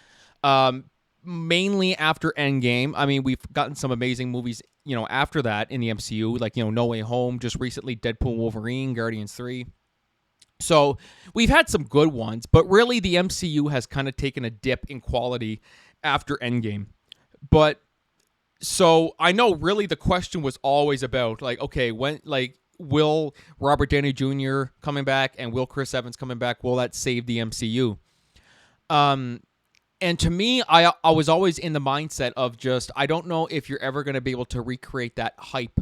Mainly after Endgame. I mean, we've gotten some amazing movies, after that in the MCU, like, No Way Home, just recently Deadpool, Wolverine, Guardians 3. So we've had some good ones, but really the MCU has kind of taken a dip in quality after Endgame. But so I know really the question was always about okay, when, will Robert Downey Jr. coming back and will Chris Evans coming back, will that save the MCU? And to me, I was always in the mindset of just, I don't know if you're ever going to be able to recreate that hype.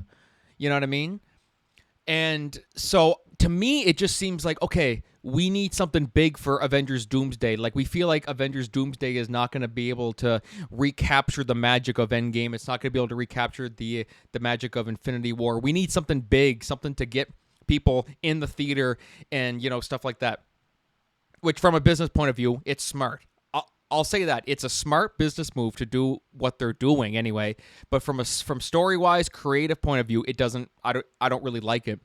You know what I mean? And so to me, it just seems like, okay, we need something big for Avengers Doomsday. Like, we feel like Avengers Doomsday is not going to be able to recapture the magic of Endgame. It's not going to be able to recapture the magic of Infinity War. We need something big, something to get people in the theater and, stuff like that. Which, from a business point of view, it's smart. I'll say that it's a smart business move to do what they're doing anyway. But from story-wise, creative point of view, it doesn't. I don't really like it.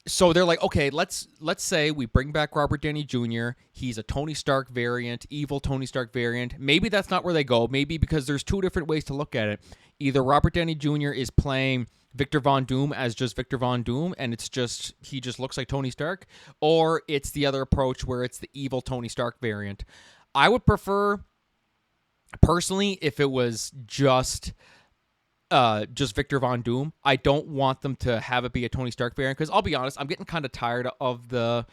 So they're like, okay, let's say we bring back Robert Downey Jr. He's a Tony Stark variant, evil Tony Stark variant. Maybe that's not where they go. Maybe because there's two different ways to look at it. Either Robert Downey Jr. is playing Victor Von Doom as just Victor Von Doom, and he just looks like Tony Stark, or it's the other approach where it's the evil Tony Stark variant. I would prefer, personally, if it was just Victor Von Doom. I don't want them to have it be a Tony Stark variant, because I'll be honest, I'm getting kind of tired of the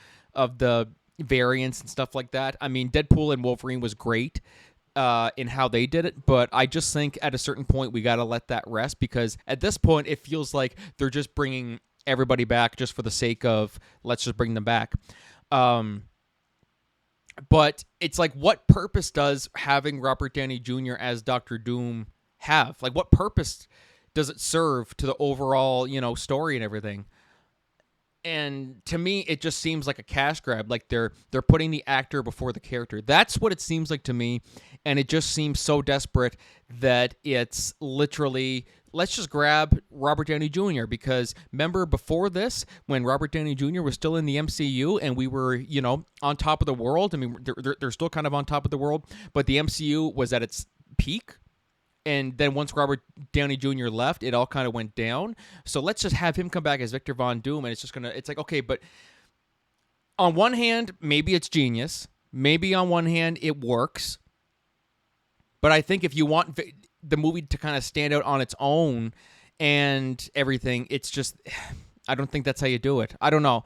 variants and stuff like that. I mean, Deadpool and Wolverine was great in how they did it, but I just think at a certain point we got to let that rest, because at this point it feels like they're just bringing everybody back just for the sake of let's just bring them back. But it's like, what purpose does having Robert Downey Jr. as Dr. Doom have? Like, what purpose does it serve to the overall, story and everything? And to me, it just seems like a cash grab. Like they're putting the actor before the character. That's what it seems like to me. And it just seems so desperate that it's literally, let's just grab Robert Downey Jr. Because remember before this, when Robert Downey Jr. was still in the MCU and we were, on top of the world. I mean, they're still kind of on top of the world, but the MCU was at its peak. And then once Robert Downey Jr. left, it all kind of went down. So let's just have him come back as Victor Von Doom, and it's like, okay, but on one hand, maybe it's genius. Maybe on one hand, it works. But I think if you want the movie to kind of stand out on its own and everything, it's just, I don't think that's how you do it. I don't know.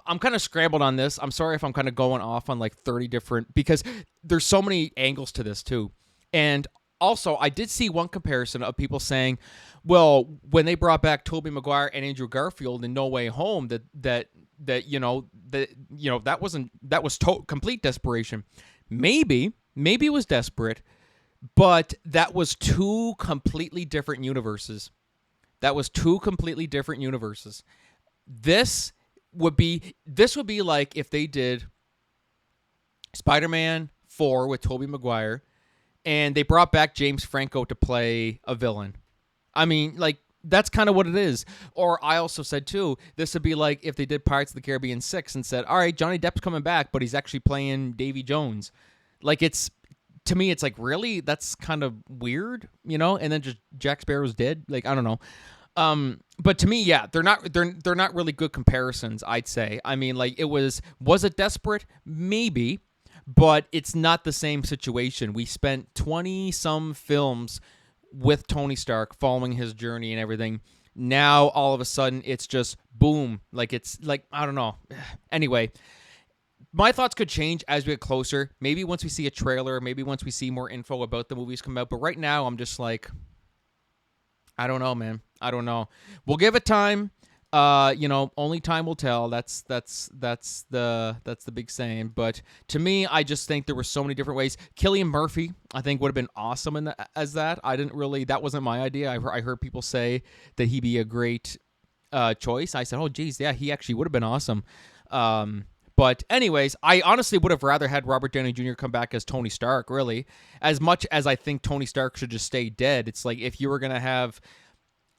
I'm kind of scrambled on this. I'm sorry if I'm kind of going off on like 30 different, because there's so many angles to this too. And also, I did see one comparison of people saying, well, when they brought back Tobey Maguire and Andrew Garfield in No Way Home, that was complete desperation. Maybe it was desperate, but that was two completely different universes. This would be like if they did Spider-Man 4 with Tobey Maguire, and they brought back James Franco to play a villain. I mean, like, that's kind of what it is. Or I also said, too, this would be like if they did Pirates of the Caribbean 6 and said, all right, Johnny Depp's coming back, but he's actually playing Davy Jones. Like, to me, it's like, really? That's kind of weird, And then just Jack Sparrow's dead? Like, I don't know. But to me, yeah, they're not really good comparisons, I'd say. I mean, like, was it desperate? Maybe. But it's not the same situation. We spent 20-some films with Tony Stark following his journey and everything. Now, all of a sudden, it's just boom. Like, it's like, I don't know. Anyway, my thoughts could change as we get closer. Maybe once we see a trailer. Maybe once we see more info about the movies come out. But right now, I'm just like, I don't know, man. I don't know. We'll give it time. Only time will tell. That's the big saying. But to me, I just think there were so many different ways. Cillian Murphy, I think, would have been awesome as that. That wasn't my idea. I heard people say that he'd be a great choice. I said, oh, geez, yeah, he actually would have been awesome. But anyways, I honestly would have rather had Robert Downey Jr. come back as Tony Stark, really. As much as I think Tony Stark should just stay dead, it's like if you were going to have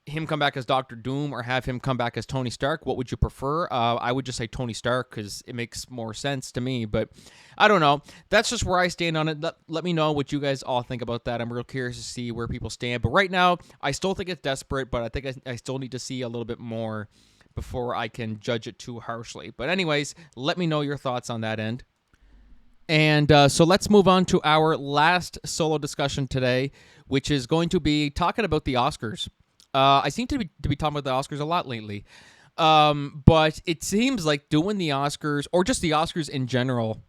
him come back as Dr. Doom or have him come back as Tony Stark, what would you prefer? I would just say Tony Stark because it makes more sense to me, but I don't know. That's just where I stand on it. Let me know what you guys all think about that. I'm real curious to see where people stand, but right now, I still think it's desperate, but I think I still need to see a little bit more before I can judge it too harshly. But anyways, let me know your thoughts on that end. And so let's move on to our last solo discussion today, which is going to be talking about the Oscars. I seem to be talking about the Oscars a lot lately, but it seems like doing the Oscars, or just the Oscars in general,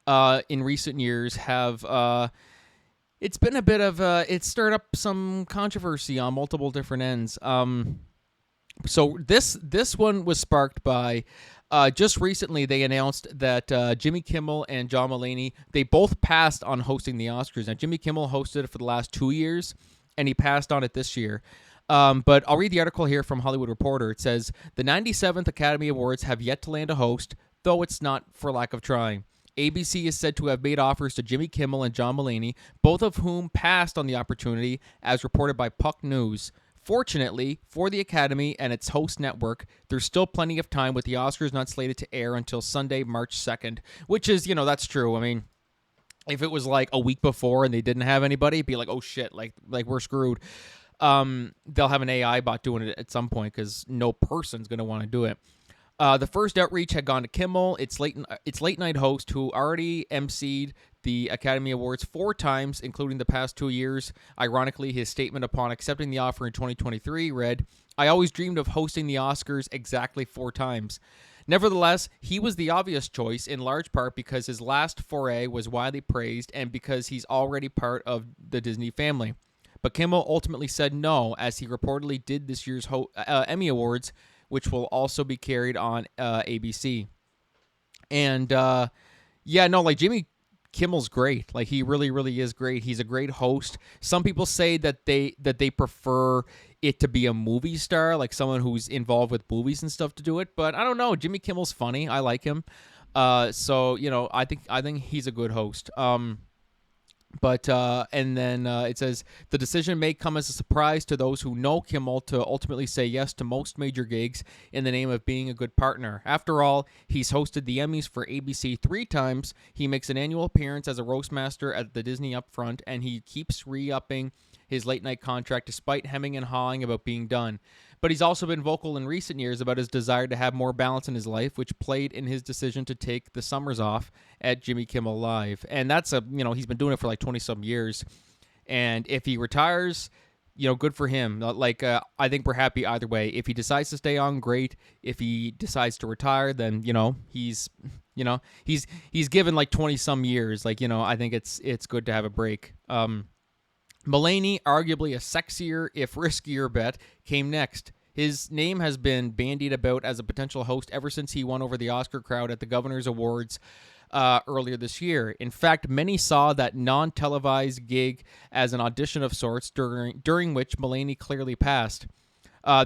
in recent years have it's been a bit of it's stirred up some controversy on multiple different ends. So this one was sparked by just recently they announced that Jimmy Kimmel and John Mulaney, they both passed on hosting the Oscars. Now Jimmy Kimmel hosted it for the last 2 years, and he passed on it this year. But I'll read the article here from Hollywood Reporter. It says, the 97th Academy Awards have yet to land a host, though it's not for lack of trying. ABC is said to have made offers to Jimmy Kimmel and John Mulaney, both of whom passed on the opportunity, as reported by Puck News. Fortunately for the Academy and its host network, there's still plenty of time with the Oscars not slated to air until Sunday, March 2nd, which is, that's true. I mean, if it was like a week before and they didn't have anybody, it'd be like, oh shit, like we're screwed. They'll have an AI bot doing it at some point because no person's going to want to do it. The first outreach had gone to Kimmel, its late night host, who already emceed the Academy Awards 4 times, including the past 2 years. Ironically, his statement upon accepting the offer in 2023 read, "I always dreamed of hosting the Oscars exactly 4 times." Nevertheless, he was the obvious choice, in large part because his last foray was widely praised and because he's already part of the Disney family. But Kimmel ultimately said no, as he reportedly did this year's Emmy Awards, which will also be carried on ABC. And like Jimmy Kimmel's great. Like, he really, really is great. He's a great host. Some people say that they prefer it to be a movie star, like someone who's involved with movies and stuff to do it. But I don't know. Jimmy Kimmel's funny. I like him. So I think he's a good host. And then it says, the decision may come as a surprise to those who know Kimmel to ultimately say yes to most major gigs in the name of being a good partner. After all, he's hosted the Emmys for ABC 3 times. He makes an annual appearance as a roastmaster at the Disney Upfront, and he keeps re-upping his late-night contract despite hemming and hawing about being done. But he's also been vocal in recent years about his desire to have more balance in his life, which played in his decision to take the summers off at Jimmy Kimmel Live. And that's he's been doing it for like 20-some years. And if he retires, good for him. I think we're happy either way. If he decides to stay on, great. If he decides to retire, then, he's given like 20-some years. I think it's good to have a break. Mulaney, arguably a sexier, if riskier bet, came next. His name has been bandied about as a potential host ever since he won over the Oscar crowd at the Governor's Awards earlier this year. In fact, many saw that non-televised gig as an audition of sorts, during which Mulaney clearly passed.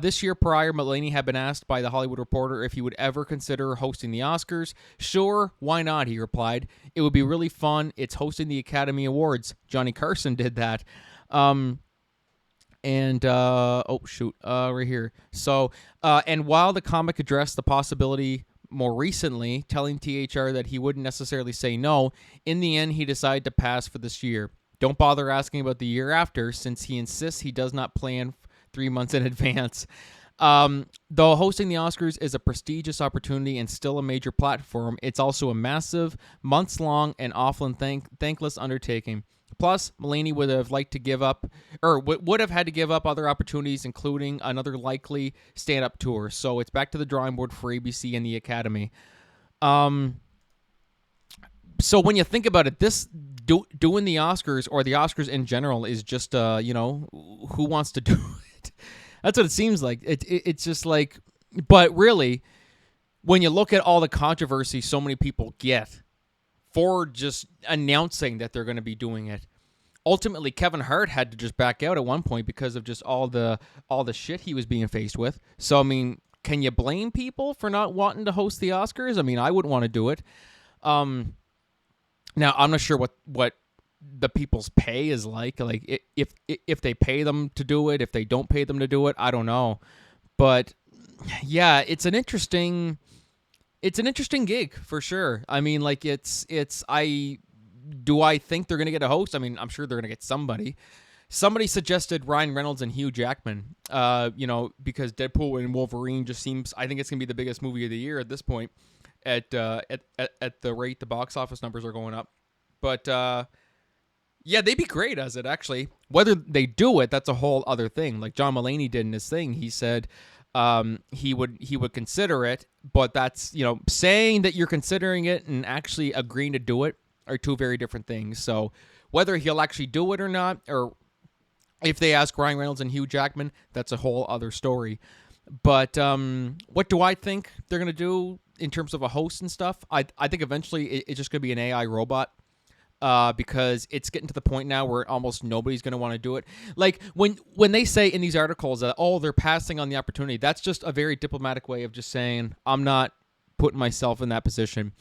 This year prior, Mulaney had been asked by The Hollywood Reporter if he would ever consider hosting the Oscars. Sure, why not, he replied. It would be really fun. It's hosting the Academy Awards. Johnny Carson did that. Right here. So, and while the comic addressed the possibility more recently, telling THR that he wouldn't necessarily say no, in the end, he decided to pass for this year. Don't bother asking about the year after, since he insists he does not plan 3 months in advance. Though hosting the Oscars is a prestigious opportunity and still a major platform, it's also a massive, months-long, and often thankless undertaking. Plus, Mulaney would have liked to give up, or would have had to give up other opportunities, including another likely stand-up tour. So it's back to the drawing board for ABC and the Academy. So when you think about it, this doing the Oscars, or the Oscars in general, is just who wants to do it? That's what it seems like. It's just like, but really, when you look at all the controversy so many people get for just announcing that they're going to be doing it. Ultimately, Kevin Hart had to just back out at one point because of just all the shit he was being faced with. So, I mean, can you blame people for not wanting to host the Oscars? I mean, I wouldn't want to do it. Now, I'm not sure what the people's pay is like. Like, if they pay them to do it, if they don't pay them to do it, I don't know. But yeah, it's an interesting gig for sure. I mean, like, do I think they're going to get a host? I mean, I'm sure they're going to get somebody. Somebody suggested Ryan Reynolds and Hugh Jackman, because Deadpool and Wolverine just seems, I think it's going to be the biggest movie of the year at this point at the rate the box office numbers are going up. But, yeah, they'd be great as it, actually. Whether they do it, that's a whole other thing. Like John Mulaney did in his thing. He said he would consider it, but that's, saying that you're considering it and actually agreeing to do it are two very different things. So whether he'll actually do it or not, or if they ask Ryan Reynolds and Hugh Jackman, that's a whole other story. But what do I think they're going to do in terms of a host and stuff? I think eventually it's just going to be an AI robot. Because it's getting to the point now where almost nobody's going to want to do it. Like, when they say in these articles that, they're passing on the opportunity, that's just a very diplomatic way of just saying, I'm not putting myself in that position,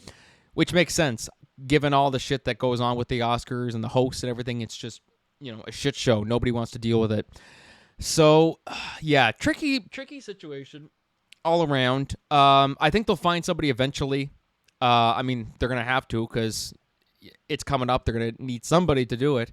which makes sense. Given all the shit that goes on with the Oscars and the hosts and everything, it's just, a shit show. Nobody wants to deal with it. So, yeah, tricky situation all around. I think they'll find somebody eventually. I mean, they're gonna have to because it's coming up. They're gonna need somebody to do it.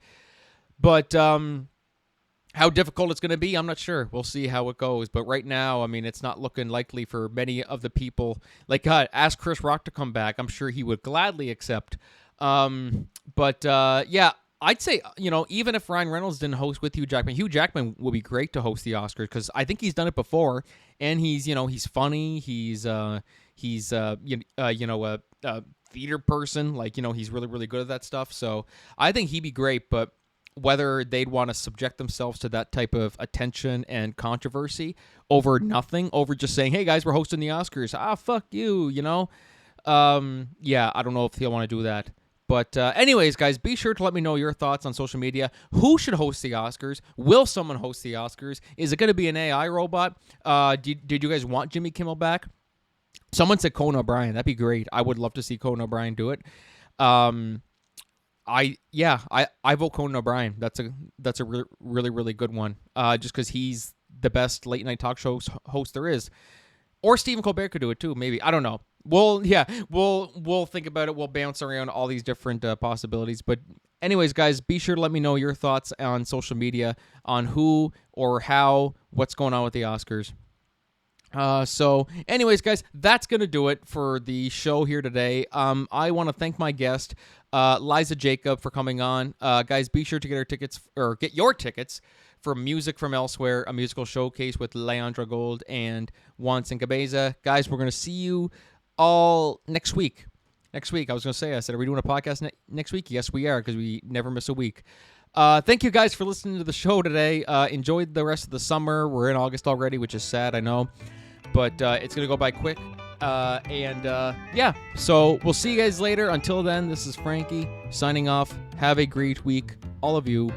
But how difficult it's gonna be, I'm not sure. We'll see how it goes. But right now, I mean, it's not looking likely for many of the people. Like, God, ask Chris Rock to come back. I'm sure he would gladly accept. Yeah, I'd say, even if Ryan Reynolds didn't host with Hugh Jackman would be great to host the Oscars because I think he's done it before, and he's funny. He's a theater person. Like, he's really, really good at that stuff. So I think he'd be great, but whether they'd want to subject themselves to that type of attention and controversy over nothing, over just saying, hey, guys, we're hosting the Oscars. Fuck you, Yeah, I don't know if he'll want to do that. But anyways, guys, be sure to let me know your thoughts on social media. Who should host the Oscars? Will someone host the Oscars? Is it going to be an AI robot? Did you guys want Jimmy Kimmel back? Someone said Conan O'Brien. That'd be great. I would love to see Conan O'Brien do it. I vote Conan O'Brien. That's a really, really good one. Just because he's the best late night talk show host there is. Or Stephen Colbert could do it too. Maybe, I don't know. We'll think about it. We'll bounce around all these different possibilities. But anyways, guys, be sure to let me know your thoughts on social media on who or how, what's going on with the Oscars. So anyways, guys, that's going to do it for the show here today. I want to thank my guest, Liza Jacob, for coming on. Guys, be sure to get your tickets for Music from Elsewhere, a musical showcase with Leandra Gold and Juan Cincabeza. Guys, we're going to see you all next week. I said, are we doing a podcast next week? Yes, we are, because we never miss a week. Thank you guys for listening to the show today. Enjoy the rest of the summer. We're in August already, which is sad, I know. But it's going to go by quick. So we'll see you guys later. Until then, this is Franky signing off. Have a great week, all of you.